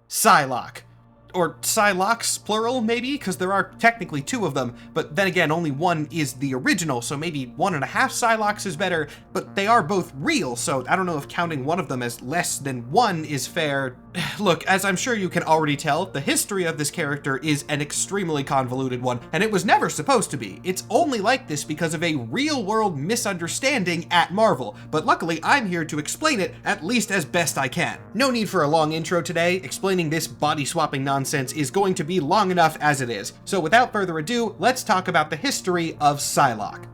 Psylocke. Or Psylocks, plural, maybe, because there are technically two of them, but then again, only one is the original, so maybe 1.5 Psylocks is better, but they are both real, so I don't know if counting one of them as less than one is fair. Look, as I'm sure you can already tell, the history of this character is an extremely convoluted one, and it was never supposed to be. It's only like this because of a real-world misunderstanding at Marvel, but luckily I'm here to explain it at least as best I can. No need for a long intro today. Explaining this body-swapping nonsense is going to be long enough as it is. So without further ado, let's talk about the history of Psylocke.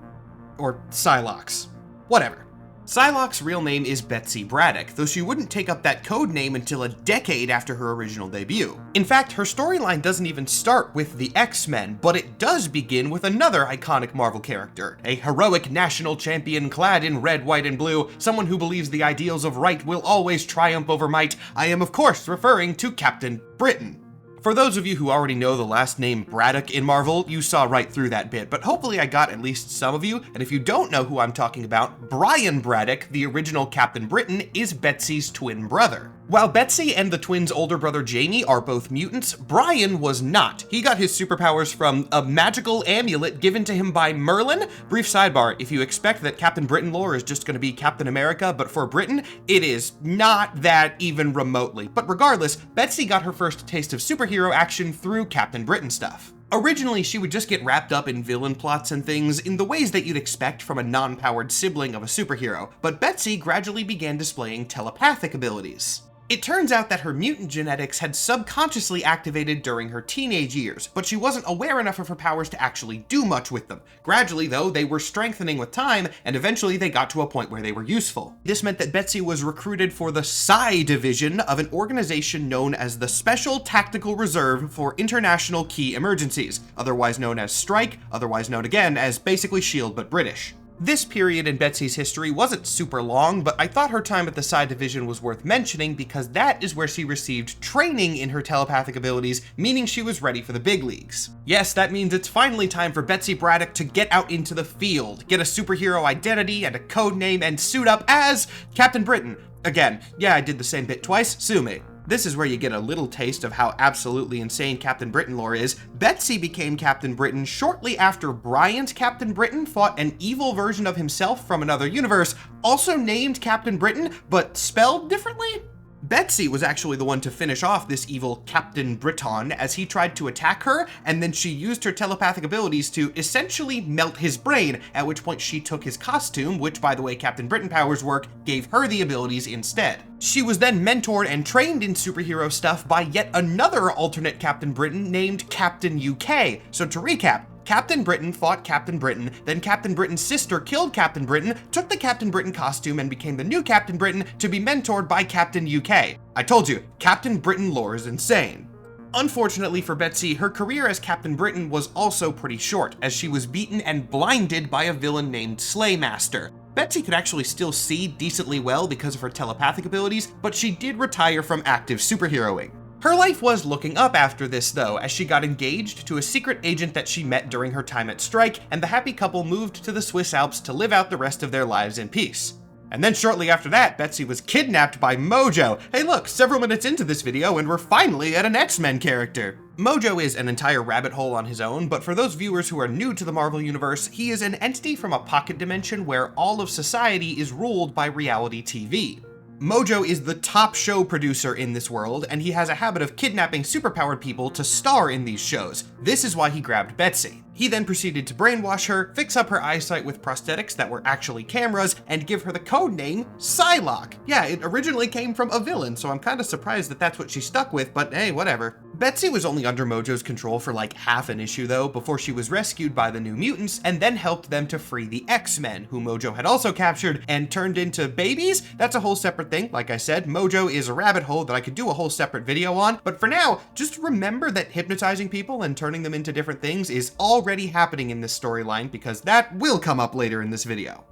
Or Psylocks. Whatever. Psylocke's real name is Betsy Braddock, though she wouldn't take up that code name until a decade after her original debut. In fact, her storyline doesn't even start with the X-Men, but it does begin with another iconic Marvel character, a heroic national champion clad in red, white, and blue, someone who believes the ideals of right will always triumph over might. I am of course referring to Captain Britain. For those of you who already know the last name Braddock in Marvel, you saw right through that bit, but hopefully I got at least some of you, and if you don't know who I'm talking about, Brian Braddock, the original Captain Britain, is Betsy's twin brother. While Betsy and the twins' older brother Jamie are both mutants, Brian was not. He got his superpowers from a magical amulet given to him by Merlin. Brief sidebar, if you expect that Captain Britain lore is just going to be Captain America, but for Britain, it is not that even remotely. But regardless, Betsy got her first taste of superhero action through Captain Britain stuff. Originally, she would just get wrapped up in villain plots and things in the ways that you'd expect from a non-powered sibling of a superhero, but Betsy gradually began displaying telepathic abilities. It turns out that her mutant genetics had subconsciously activated during her teenage years, but she wasn't aware enough of her powers to actually do much with them. Gradually, though, they were strengthening with time, and eventually they got to a point where they were useful. This meant that Betsy was recruited for the Psi division of an organization known as the Special Tactical Reserve for International Key Emergencies, otherwise known as Strike, otherwise known again as basically SHIELD but British. This period in Betsy's history wasn't super long, but I thought her time at the Psi division was worth mentioning because that is where she received training in her telepathic abilities, meaning she was ready for the big leagues. Yes, that means it's finally time for Betsy Braddock to get out into the field, get a superhero identity and a code name, and suit up as Captain Britain. Again, yeah, I did the same bit twice, sue me. This is where you get a little taste of how absolutely insane Captain Britain lore is. Betsy became Captain Britain shortly after Brian's Captain Britain fought an evil version of himself from another universe, also named Captain Britain, but spelled differently? Betsy was actually the one to finish off this evil Captain Briton as he tried to attack her, and then she used her telepathic abilities to essentially melt his brain, at which point she took his costume, which by the way Captain Britain powers work, gave her the abilities instead. She was then mentored and trained in superhero stuff by yet another alternate Captain Britain named Captain UK. So to recap, Captain Britain fought Captain Britain, then Captain Britain's sister killed Captain Britain, took the Captain Britain costume and became the new Captain Britain to be mentored by Captain UK. I told you, Captain Britain lore is insane. Unfortunately for Betsy, her career as Captain Britain was also pretty short, as she was beaten and blinded by a villain named Slaymaster. Betsy could actually still see decently well because of her telepathic abilities, but she did retire from active superheroing. Her life was looking up after this though, as she got engaged to a secret agent that she met during her time at Strike, and the happy couple moved to the Swiss Alps to live out the rest of their lives in peace. And then shortly after that, Betsy was kidnapped by Mojo. Hey look, several minutes into this video and we're finally at an X-Men character. Mojo is an entire rabbit hole on his own, but for those viewers who are new to the Marvel Universe, he is an entity from a pocket dimension where all of society is ruled by reality TV. Mojo is the top show producer in this world, and he has a habit of kidnapping superpowered people to star in these shows. This is why he grabbed Betsy. He then proceeded to brainwash her, fix up her eyesight with prosthetics that were actually cameras, and give her the code name Psylocke. Yeah, it originally came from a villain, so I'm kind of surprised that that's what she stuck with, but hey, whatever. Betsy was only under Mojo's control for like half an issue though, before she was rescued by the New Mutants and then helped them to free the X-Men, who Mojo had also captured and turned into babies. That's a whole separate thing. Like I said, Mojo is a rabbit hole that I could do a whole separate video on, but for now, just remember that hypnotizing people and turning them into different things is already happening in this storyline, because that will come up later in this video.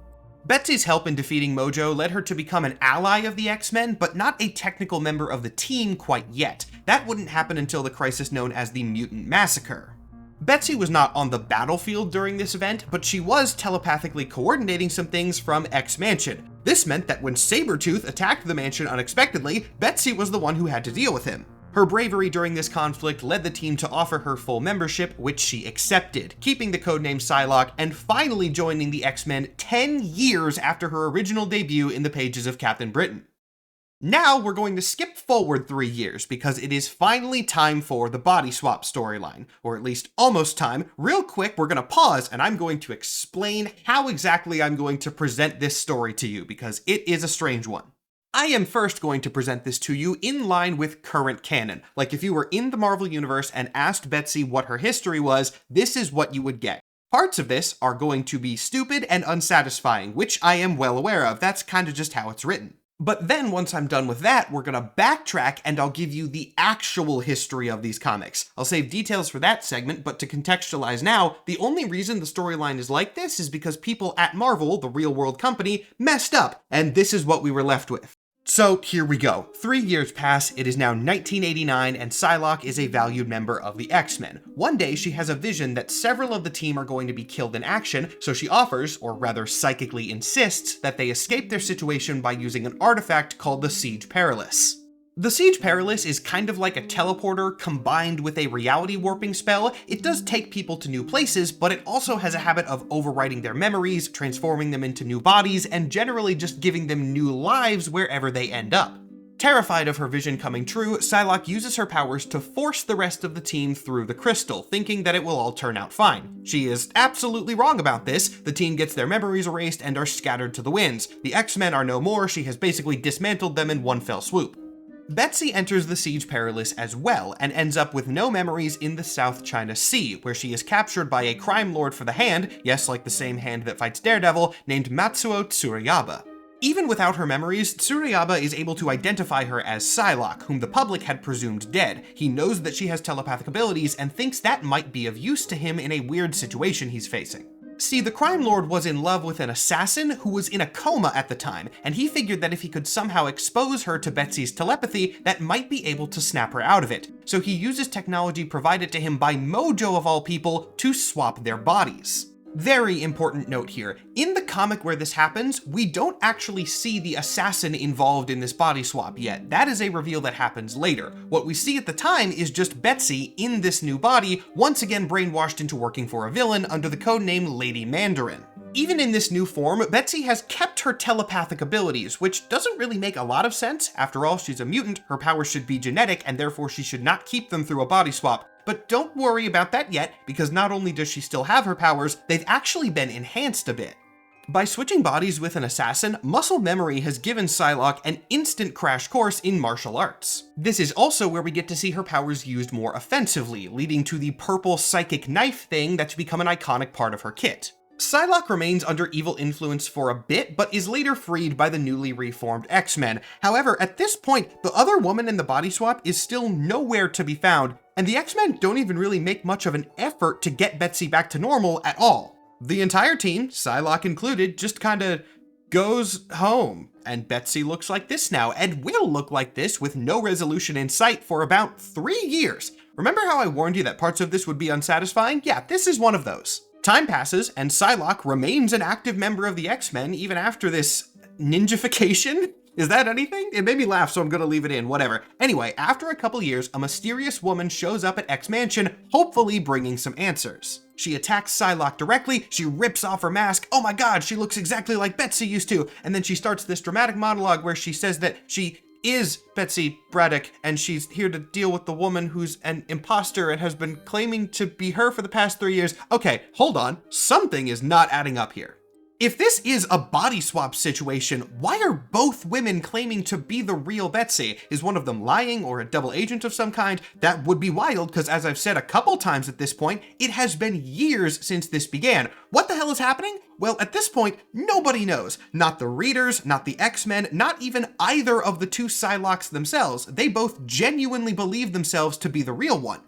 Betsy's help in defeating Mojo led her to become an ally of the X-Men, but not a technical member of the team quite yet. That wouldn't happen until the crisis known as the Mutant Massacre. Betsy was not on the battlefield during this event, but she was telepathically coordinating some things from X-Mansion. This meant that when Sabretooth attacked the mansion unexpectedly, Betsy was the one who had to deal with him. Her bravery during this conflict led the team to offer her full membership, which she accepted, keeping the codename Psylocke and finally joining the X-Men 10 years after her original debut in the pages of Captain Britain. Now we're going to skip forward 3 years because it is finally time for the body swap storyline, or at least almost time. Real quick, we're going to pause and I'm going to explain how exactly I'm going to present this story to you because it is a strange one. I am first going to present this to you in line with current canon. Like if you were in the Marvel Universe and asked Betsy what her history was, this is what you would get. Parts of this are going to be stupid and unsatisfying, which I am well aware of. That's kind of just how it's written. But then once I'm done with that, we're gonna backtrack and I'll give you the actual history of these comics. I'll save details for that segment, but to contextualize now, the only reason the storyline is like this is because people at Marvel, the real world company, messed up, and this is what we were left with. So here we go. 3 years pass, it is now 1989, and Psylocke is a valued member of the X-Men. One day, she has a vision that several of the team are going to be killed in action, so she offers, or rather psychically insists, that they escape their situation by using an artifact called the Siege Perilous. The Siege Perilous is kind of like a teleporter combined with a reality warping spell. It does take people to new places, but it also has a habit of overwriting their memories, transforming them into new bodies, and generally just giving them new lives wherever they end up. Terrified of her vision coming true, Psylocke uses her powers to force the rest of the team through the crystal, thinking that it will all turn out fine. She is absolutely wrong about this. The team gets their memories erased and are scattered to the winds. The X-Men are no more. She has basically dismantled them in one fell swoop. Betsy enters the Siege Perilous as well, and ends up with no memories in the South China Sea, where she is captured by a crime lord for the Hand, yes, like the same hand that fights Daredevil, named Matsuo Tsurayaba. Even without her memories, Tsurayaba is able to identify her as Psylocke, whom the public had presumed dead. He knows that she has telepathic abilities and thinks that might be of use to him in a weird situation he's facing. See, the crime lord was in love with an assassin who was in a coma at the time, and he figured that if he could somehow expose her to Betsy's telepathy, that might be able to snap her out of it. So he uses technology provided to him by Mojo of all people to swap their bodies. Very important note here. In the comic where this happens, we don't actually see the assassin involved in this body swap yet. That is a reveal that happens later. What we see at the time is just Betsy in this new body, once again brainwashed into working for a villain under the codename Lady Mandarin. Even in this new form, Betsy has kept her telepathic abilities, which doesn't really make a lot of sense. After all, she's a mutant, her powers should be genetic, and therefore she should not keep them through a body swap. But don't worry about that yet, because not only does she still have her powers, they've actually been enhanced a bit. By switching bodies with an assassin, muscle memory has given Psylocke an instant crash course in martial arts. This is also where we get to see her powers used more offensively, leading to the purple psychic knife thing that's become an iconic part of her kit. Psylocke remains under evil influence for a bit, but is later freed by the newly reformed X-Men. However, at this point, the other woman in the body swap is still nowhere to be found, and the X-Men don't even really make much of an effort to get Betsy back to normal at all. The entire team, Psylocke included, just kinda goes home. And Betsy looks like this now, and will look like this with no resolution in sight for about 3 years. Remember how I warned you that parts of this would be unsatisfying? Yeah, this is one of those. Time passes, and Psylocke remains an active member of the X-Men even after this ninjification? Is that anything? It made me laugh, so I'm gonna leave it in, whatever. Anyway, after a couple years, a mysterious woman shows up at X-Mansion, hopefully bringing some answers. She attacks Psylocke directly, she rips off her mask, oh my god, she looks exactly like Betsy used to, and then she starts this dramatic monologue where she says that she is Betsy Braddock, and she's here to deal with the woman who's an imposter and has been claiming to be her for the past 3 years. Okay, hold on, something is not adding up here. If this is a body swap situation, why are both women claiming to be the real Betsy? Is one of them lying or a double agent of some kind? That would be wild, because as I've said a couple times at this point, it has been years since this began. What the hell is happening? Well, at this point, nobody knows. Not the readers, not the X-Men, not even either of the two Psylockes themselves. They both genuinely believe themselves to be the real one.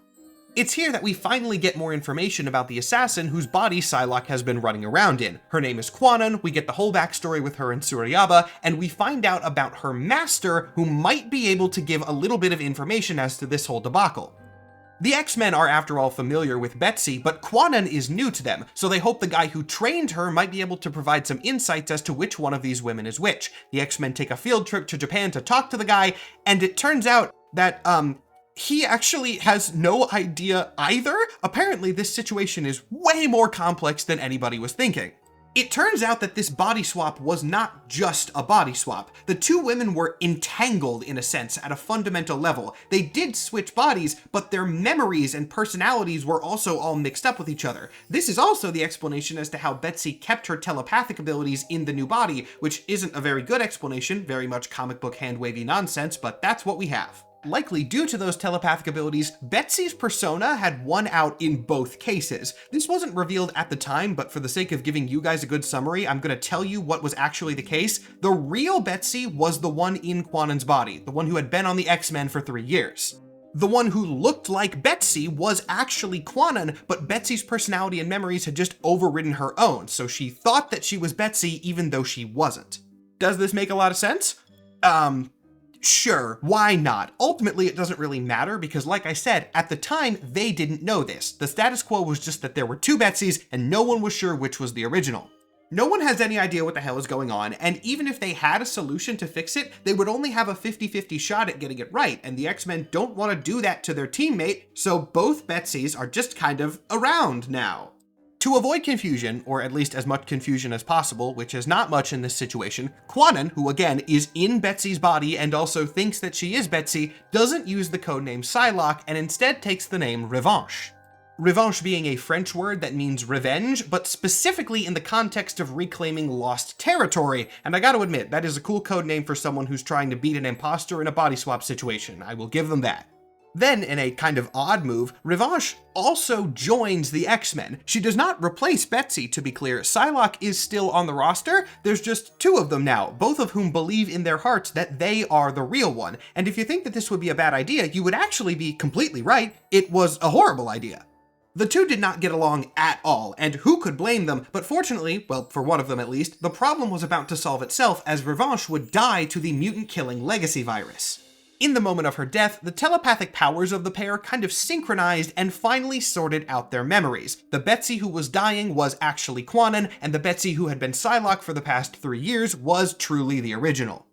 It's here that we finally get more information about the assassin whose body Psylocke has been running around in. Her name is Kwannon, we get the whole backstory with her and Tsurayaba, and we find out about her master, who might be able to give a little bit of information as to this whole debacle. The X-Men are after all familiar with Betsy, but Kwannon is new to them, so they hope the guy who trained her might be able to provide some insights as to which one of these women is which. The X-Men take a field trip to Japan to talk to the guy, and it turns out that, He actually has no idea either. Apparently, this situation is way more complex than anybody was thinking. It turns out that this body swap was not just a body swap. The two women were entangled, in a sense, at a fundamental level. They did switch bodies, but their memories and personalities were also all mixed up with each other. This is also the explanation as to how Betsy kept her telepathic abilities in the new body, which isn't a very good explanation, very much comic book hand-wavy nonsense, but that's what we have. Likely due to those telepathic abilities, Betsy's persona had won out in both cases. This wasn't revealed at the time, but for the sake of giving you guys a good summary, I'm gonna tell you what was actually the case. The real Betsy was the one in Kwanon's body, the one who had been on the X-Men for 3 years. The one who looked like Betsy was actually Kwanon, but Betsy's personality and memories had just overridden her own, so she thought that she was Betsy even though she wasn't. Does this make a lot of sense? Sure, why not? Ultimately, it doesn't really matter because, like I said, at the time, they didn't know this. The status quo was just that there were two Betsys and no one was sure which was the original. No one has any idea what the hell is going on, and even if they had a solution to fix it, they would only have a 50-50 shot at getting it right, and the X-Men don't want to do that to their teammate, so both Betsys are just kind of around now. To avoid confusion, or at least as much confusion as possible, which is not much in this situation, Kwanon, who again is in Betsy's body and also thinks that she is Betsy, doesn't use the codename Psylocke and instead takes the name Revanche. Revanche being a French word that means revenge, but specifically in the context of reclaiming lost territory, and I gotta admit, that is a cool codename for someone who's trying to beat an imposter in a body swap situation. I will give them that. Then, in a kind of odd move, Revanche also joins the X-Men. She does not replace Betsy, to be clear. Psylocke is still on the roster. There's just two of them now, both of whom believe in their hearts that they are the real one. And if you think that this would be a bad idea, you would actually be completely right. It was a horrible idea. The two did not get along at all, and who could blame them? But fortunately, well, for one of them at least, the problem was about to solve itself as Revanche would die to the mutant-killing legacy virus. In the moment of her death, the telepathic powers of the pair kind of synchronized and finally sorted out their memories. The Betsy who was dying was actually Kwanon, and the Betsy who had been Psylocke for the past 3 years was truly the original.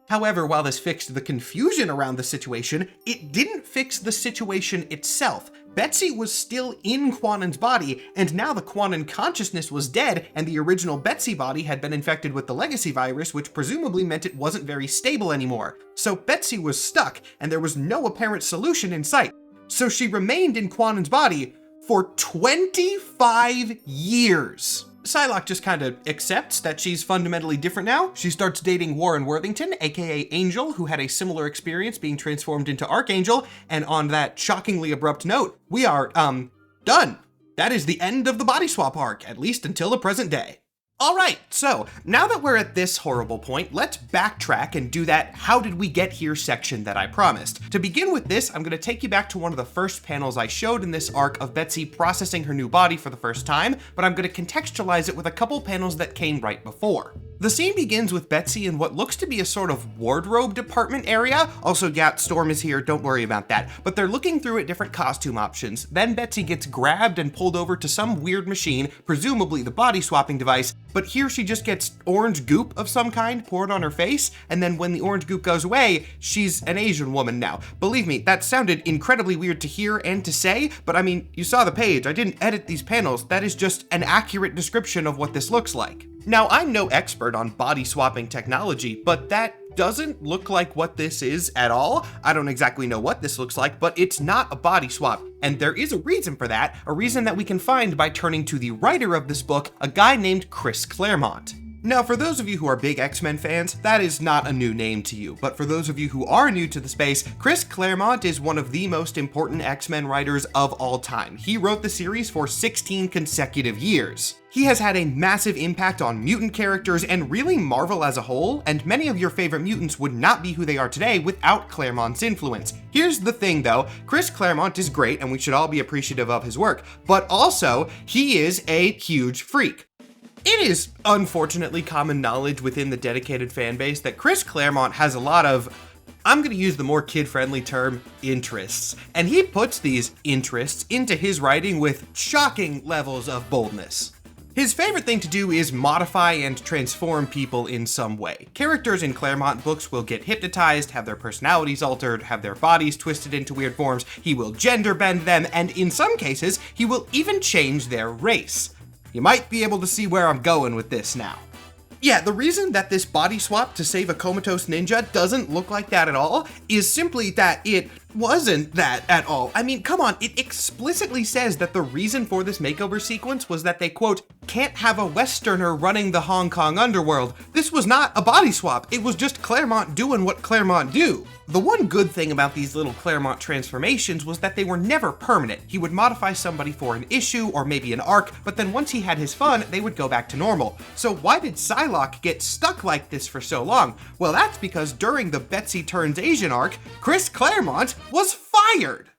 However, while this fixed the confusion around the situation, it didn't fix the situation itself. Betsy was still in Kwanon's body, and now the Kwanon consciousness was dead, and the original Betsy body had been infected with the legacy virus, which presumably meant it wasn't very stable anymore. So Betsy was stuck, and there was no apparent solution in sight. So she remained in Kwanon's body for 25 years. Psylocke just kind of accepts that she's fundamentally different now. She starts dating Warren Worthington, aka Angel, who had a similar experience being transformed into Archangel, and on that shockingly abrupt note, we are, done. That is the end of the body swap arc, at least until the present day. Alright, so now that we're at this horrible point, let's backtrack and do that how did we get here section that I promised. To begin with this, I'm going to take you back to one of the first panels I showed in this arc of Betsy processing her new body for the first time, but I'm going to contextualize it with a couple panels that came right before. The scene begins with Betsy in what looks to be a sort of wardrobe department area. Also, yeah, Storm is here, don't worry about that. But they're looking through at different costume options. Then Betsy gets grabbed and pulled over to some weird machine, presumably the body swapping device, but here she just gets orange goop of some kind poured on her face, and then when the orange goop goes away, she's an Asian woman now. Believe me, that sounded incredibly weird to hear and to say, but I mean, you saw the page, I didn't edit these panels, that is just an accurate description of what this looks like. Now, I'm no expert on body swapping technology, but that doesn't look like what this is at all. I don't exactly know what this looks like, but it's not a body swap. And there is a reason for that, a reason that we can find by turning to the writer of this book, a guy named Chris Claremont. Now, for those of you who are big X-Men fans, that is not a new name to you, but for those of you who are new to the space, Chris Claremont is one of the most important X-Men writers of all time. He wrote the series for 16 consecutive years. He has had a massive impact on mutant characters and really Marvel as a whole, and many of your favorite mutants would not be who they are today without Claremont's influence. Here's the thing though, Chris Claremont is great and we should all be appreciative of his work, but also, he is a huge freak. It is unfortunately common knowledge within the dedicated fan base that Chris Claremont has a lot of, I'm going to use the more kid-friendly term, interests. And he puts these interests into his writing with shocking levels of boldness. His favorite thing to do is modify and transform people in some way. Characters in Claremont books will get hypnotized, have their personalities altered, have their bodies twisted into weird forms, he will gender bend them, and in some cases, he will even change their race. You might be able to see where I'm going with this now. Yeah, the reason that this body swap to save a comatose ninja doesn't look like that at all is simply that it wasn't that at all. I mean, come on, it explicitly says that the reason for this makeover sequence was that they, quote, can't have a Westerner running the Hong Kong underworld. This was not a body swap, it was just Claremont doing what Claremont do. The one good thing about these little Claremont transformations was that they were never permanent. He would modify somebody for an issue or maybe an arc, but then once he had his fun, they would go back to normal. So why did Psylocke get stuck like this for so long? Well, that's because during the Betsy Turns Asian arc, Chris Claremont was fired.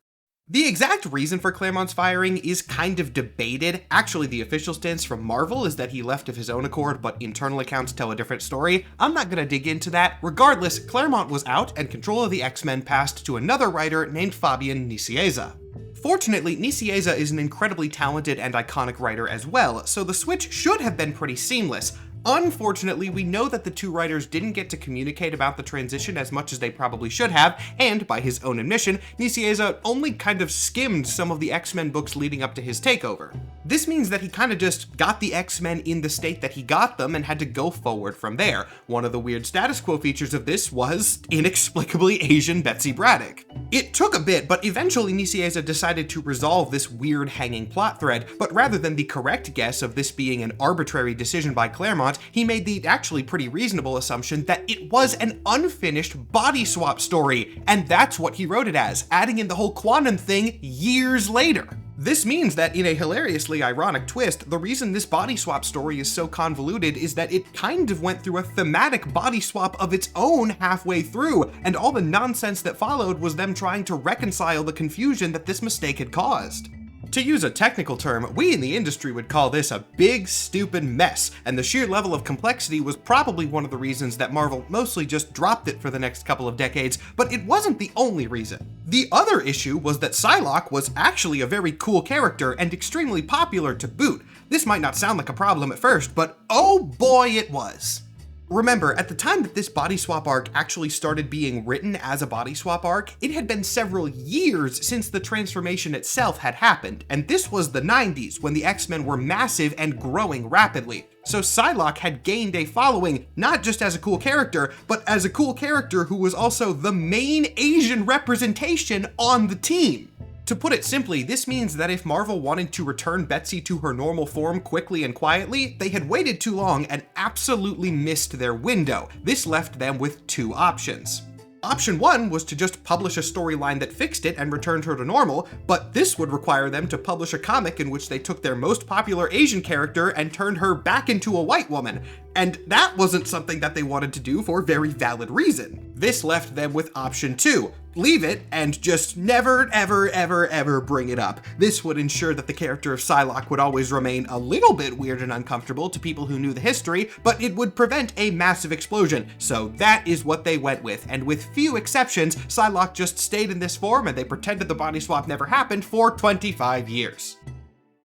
The exact reason for Claremont's firing is kind of debated. Actually, the official stance from Marvel is that he left of his own accord, but internal accounts tell a different story. I'm not gonna dig into that. Regardless, Claremont was out and control of the X-Men passed to another writer named Fabian Nicieza. Fortunately, Nicieza is an incredibly talented and iconic writer as well, so the switch should have been pretty seamless. Unfortunately, we know that the two writers didn't get to communicate about the transition as much as they probably should have, and by his own admission, Nicieza only kind of skimmed some of the X-Men books leading up to his takeover. This means that he kind of just got the X-Men in the state that he got them and had to go forward from there. One of the weird status quo features of this was inexplicably Asian Betsy Braddock. It took a bit, but eventually Nicieza decided to resolve this weird hanging plot thread, but rather than the correct guess of this being an arbitrary decision by Claremont, he made the actually pretty reasonable assumption that it was an unfinished body swap story, and that's what he wrote it as, adding in the whole quantum thing years later. This means that in a hilariously ironic twist, the reason this body swap story is so convoluted is that it kind of went through a thematic body swap of its own halfway through, and all the nonsense that followed was them trying to reconcile the confusion that this mistake had caused. To use a technical term, we in the industry would call this a big, stupid mess, and the sheer level of complexity was probably one of the reasons that Marvel mostly just dropped it for the next couple of decades, but it wasn't the only reason. The other issue was that Psylocke was actually a very cool character and extremely popular to boot. This might not sound like a problem at first, but oh boy it was. Remember, at the time that this body swap arc actually started being written as a body swap arc, it had been several years since the transformation itself had happened, and this was the 90s when the X-Men were massive and growing rapidly. So Psylocke had gained a following, not just as a cool character, but as a cool character who was also the main Asian representation on the team. To put it simply, this means that if Marvel wanted to return Betsy to her normal form quickly and quietly, they had waited too long and absolutely missed their window. This left them with two options. Option 1 was to just publish a storyline that fixed it and returned her to normal, but this would require them to publish a comic in which they took their most popular Asian character and turned her back into a white woman. And that wasn't something that they wanted to do for very valid reason. This left them with option 2. Leave it and just never, ever bring it up. This would ensure that the character of Psylocke would always remain a little bit weird and uncomfortable to people who knew the history, but it would prevent a massive explosion. So that is what they went with, and with few exceptions, Psylocke just stayed in this form and they pretended the body swap never happened for 25 years.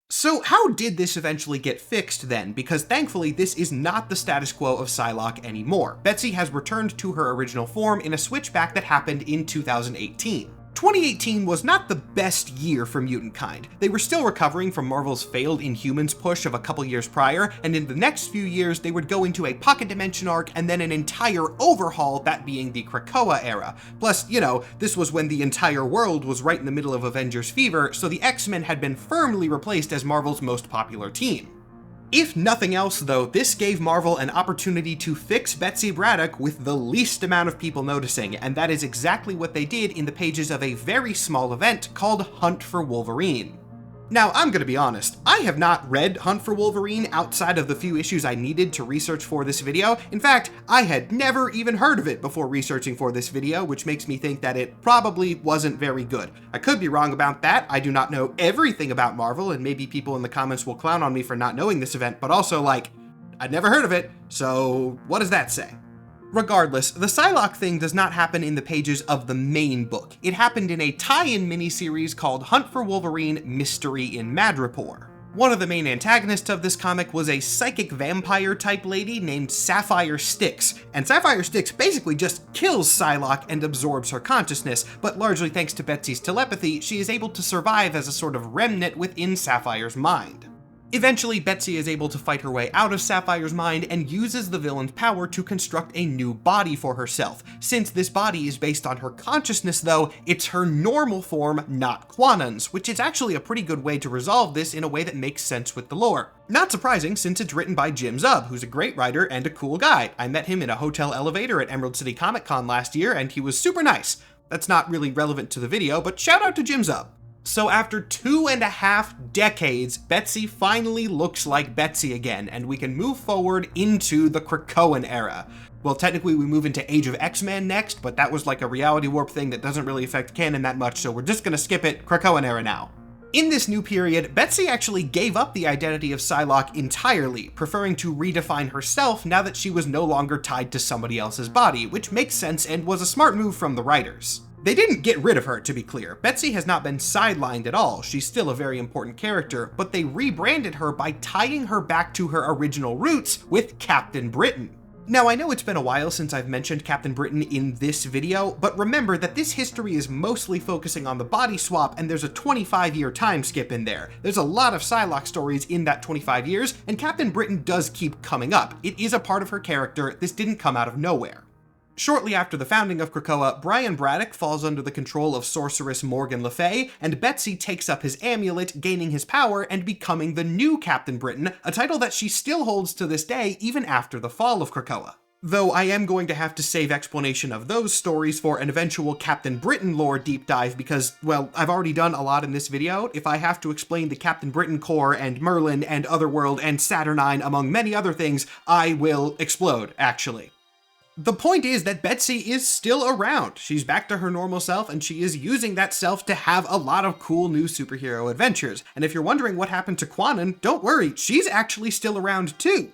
So how did this eventually get fixed then? Because thankfully this is not the status quo of Psylocke anymore. Betsy has returned to her original form in a switchback that happened in 2018. 2018 was not the best year for mutant kind. They were still recovering from Marvel's failed Inhumans push of a couple years prior, and in the next few years they would go into a pocket dimension arc and then an entire overhaul, that being the Krakoa era. Plus, you know, this was when the entire world was right in the middle of Avengers fever, so the X-Men had been firmly replaced as Marvel's most popular team. If nothing else though, this gave Marvel an opportunity to fix Betsy Braddock with the least amount of people noticing, and that is exactly what they did in the pages of a very small event called Hunt for Wolverine. Now, I'm gonna be honest, I have not read Hunt for Wolverine outside of the few issues I needed to research for this video. In fact, I had never even heard of it before researching for this video, which makes me think that it probably wasn't very good. I could be wrong about that. I do not know everything about Marvel, and maybe people in the comments will clown on me for not knowing this event, but also, like, I'd never heard of it, so what does that say? Regardless, the Psylocke thing does not happen in the pages of the main book. It happened in a tie-in miniseries called Hunt for Wolverine Mystery in Madripoor. One of the main antagonists of this comic was a psychic vampire type lady named Sapphire Styx, and Sapphire Styx basically just kills Psylocke and absorbs her consciousness, but largely thanks to Betsy's telepathy, she is able to survive as a sort of remnant within Sapphire's mind. Eventually, Betsy is able to fight her way out of Sapphire's mind and uses the villain's power to construct a new body for herself. Since this body is based on her consciousness though, it's her normal form, not Quanon's, which is actually a pretty good way to resolve this in a way that makes sense with the lore. Not surprising, since it's written by Jim Zub, who's a great writer and a cool guy. I met him in a hotel elevator at Emerald City Comic Con last year, and he was super nice. That's not really relevant to the video, but shout out to Jim Zub. So after 2.5 decades, Betsy finally looks like Betsy again, and we can move forward into the Krakoan era. Well, technically we move into Age of X-Men next, but that was like a reality warp thing that doesn't really affect canon that much, so we're just gonna skip it. Krakoan era now. In this new period, Betsy actually gave up the identity of Psylocke entirely, preferring to redefine herself now that she was no longer tied to somebody else's body, which makes sense and was a smart move from the writers. They didn't get rid of her, to be clear. Betsy has not been sidelined at all. She's still a very important character, but they rebranded her by tying her back to her original roots with Captain Britain. Now, I know it's been a while since I've mentioned Captain Britain in this video, but remember that this history is mostly focusing on the body swap, and there's a 25-year time skip in there. There's a lot of Psylocke stories in that 25 years, and Captain Britain does keep coming up. It is a part of her character. This didn't come out of nowhere. Shortly after the founding of Krakoa, Brian Braddock falls under the control of sorceress Morgan Le Fay, and Betsy takes up his amulet, gaining his power and becoming the new Captain Britain, a title that she still holds to this day even after the fall of Krakoa. Though I am going to have to save explanation of those stories for an eventual Captain Britain lore deep dive because, well, I've already done a lot in this video. If I have to explain the Captain Britain Corps and Merlin and Otherworld and Saturnine among many other things, I will explode, actually. The point is that Betsy is still around. She's back to her normal self, and she is using that self to have a lot of cool new superhero adventures. And if you're wondering what happened to Quanon, don't worry, she's actually still around too.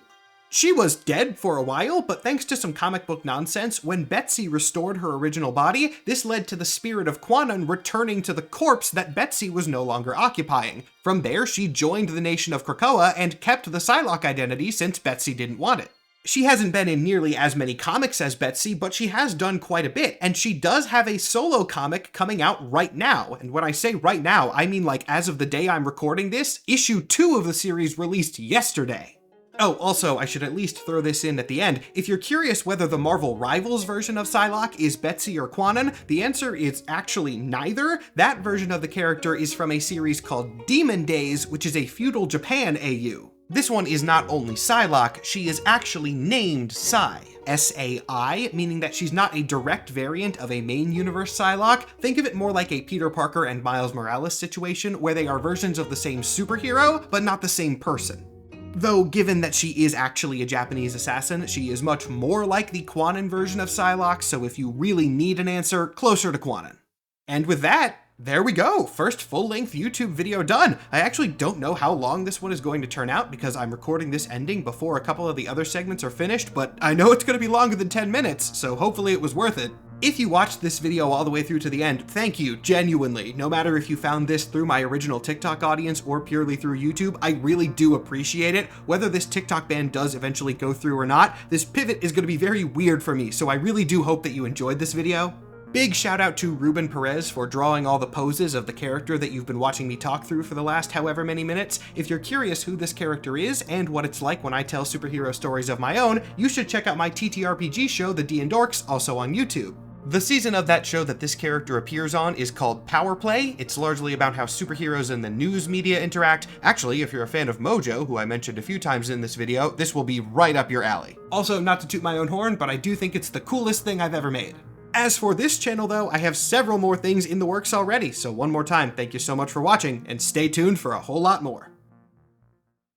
She was dead for a while, but thanks to some comic book nonsense, when Betsy restored her original body, this led to the spirit of Quanon returning to the corpse that Betsy was no longer occupying. From there, she joined the nation of Krakoa and kept the Psylocke identity since Betsy didn't want it. She hasn't been in nearly as many comics as Betsy, but she has done quite a bit, and she does have a solo comic coming out right now. And when I say right now, I mean like as of the day I'm recording this, issue 2 of the series released yesterday. Oh, also, I should at least throw this in at the end. If you're curious whether the Marvel Rivals version of Psylocke is Betsy or Quanon, the answer is actually neither. That version of the character is from a series called Demon Days, which is a feudal Japan AU. This one is not only Psylocke, she is actually named Psy. S-A-I, meaning that she's not a direct variant of a main universe Psylocke. Think of it more like a Peter Parker and Miles Morales situation, where they are versions of the same superhero, but not the same person. Though, given that she is actually a Japanese assassin, she is much more like the Quanon version of Psylocke, so if you really need an answer, closer to Quanon. And with that, there we go, first full-length YouTube video done. I actually don't know how long this one is going to turn out because I'm recording this ending before a couple of the other segments are finished, but I know it's going to be longer than 10 minutes, so hopefully it was worth it. If you watched this video all the way through to the end, thank you, genuinely. No matter if you found this through my original TikTok audience or purely through YouTube, I really do appreciate it. Whether this TikTok ban does eventually go through or not, this pivot is going to be very weird for me, so I really do hope that you enjoyed this video. Big shout out to Ruben Perez for drawing all the poses of the character that you've been watching me talk through for the last however many minutes. If you're curious who this character is and what it's like when I tell superhero stories of my own, you should check out my TTRPG show, The D and Dorks, also on YouTube. The season of that show that this character appears on is called Power Play. It's largely about how superheroes and the news media interact. Actually, if you're a fan of Mojo, who I mentioned a few times in this video, this will be right up your alley. Also, not to toot my own horn, but I do think it's the coolest thing I've ever made. As for this channel though, I have several more things in the works already, so one more time, thank you so much for watching, and stay tuned for a whole lot more.